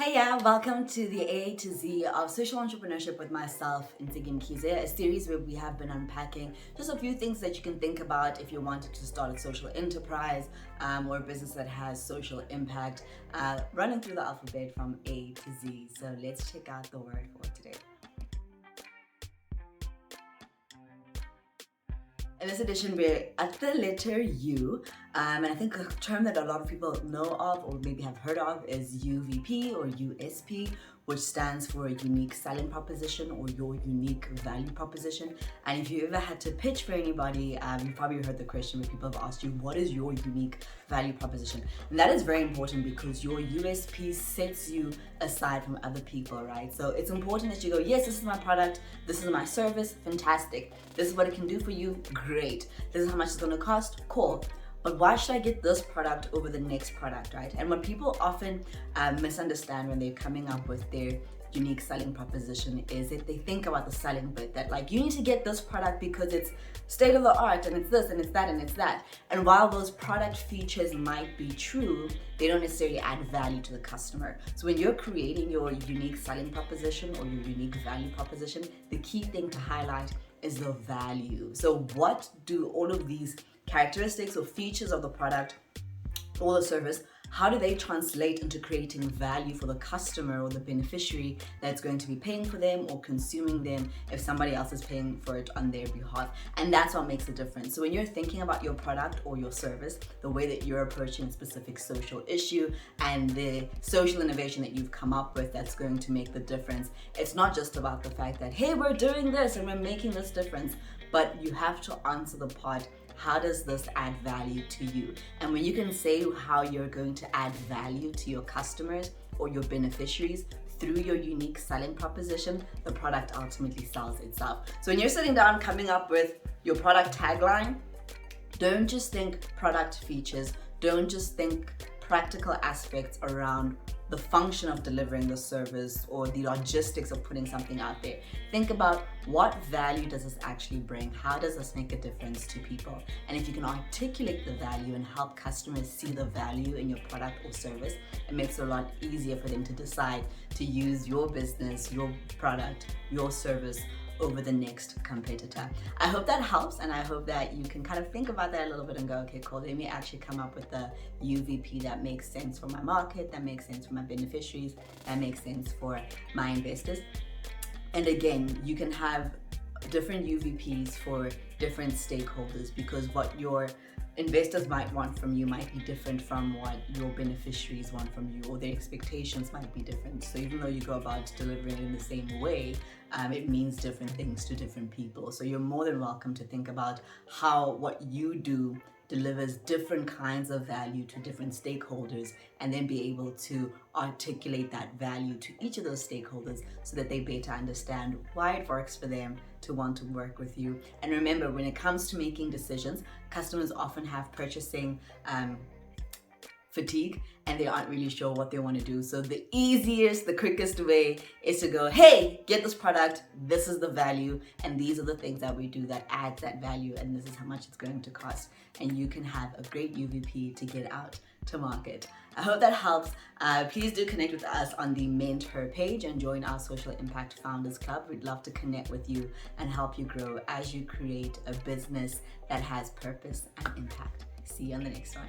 Hey, yeah, welcome to the A to Z of Social Entrepreneurship with myself, Nzigi Mkhize, a series where we have been unpacking just a few things that you can think about if you wanted to start a social enterprise or a business that has social impact, running through the alphabet from A to Z. So let's check out the word for today. In this edition, we're at the letter U, and I think a term that a lot of people know of or maybe have heard of is UVP or USP, which stands for unique selling proposition or your unique value proposition. And if you ever had to pitch for anybody, you've probably heard the question where people have asked you, what is your unique value proposition? And that is very important because your USP sets you aside from other people, right? So it's important that you go, yes, this is my product, this is my service, fantastic. This is what it can do for you, great. This is how much it's gonna cost, cool. But why should I get this product over the next product, right? And what people often misunderstand when they're coming up with their unique selling proposition is if they think about the selling bit, that like, you need to get this product because it's state of the art and it's this and it's that and it's that. And while those product features might be true, they don't necessarily add value to the customer. So when you're creating your unique selling proposition or your unique value proposition, the key thing to highlight is the value. So what do all of these characteristics or features of the product or the service, how do they translate into creating value for the customer or the beneficiary that's going to be paying for them or consuming them if somebody else is paying for it on their behalf? And that's what makes a difference. So when you're thinking about your product or your service, the way that you're approaching a specific social issue and the social innovation that you've come up with that's going to make the difference, it's not just about the fact that, hey, we're doing this and we're making this difference, but you have to answer the part, how does this add value to you? And when you can say how you're going to add value to your customers or your beneficiaries through your unique selling proposition, the product ultimately sells itself. So when you're sitting down coming up with your product tagline, don't just think product features, don't just think practical aspects around the function of delivering the service or the logistics of putting something out there. Think about what value does this actually bring? How does this make a difference to people? And if you can articulate the value and help customers see the value in your product or service, it makes it a lot easier for them to decide to use your business, your product, your service over the next competitor. I hope that helps, and I hope that you can kind of think about that a little bit and go, okay, cool, let me actually come up with a UVP that makes sense for my market, that makes sense for my beneficiaries, that makes sense for my investors. And again, you can have different UVPs for different stakeholders because what your investors might want from you might be different from what your beneficiaries want from you, or their expectations might be different. So even though you go about delivering it in the same way, it means different things to different people. So you're more than welcome to think about how what you do delivers different kinds of value to different stakeholders, and then be able to articulate that value to each of those stakeholders so that they better understand why it works for them to want to work with you. And remember, when it comes to making decisions, customers often have purchasing fatigue and they aren't really sure what they want to do. So the easiest, the quickest way is to go, hey, get this product, this is the value, and these are the things that we do that adds that value, and this is how much it's going to cost. And you can have a great UVP to get out to market. I hope that helps. Please do connect with us on the Mentor page and join our Social Impact Founders Club. We'd love to connect with you and help you grow as you create a business that has purpose and impact. See you on the next one.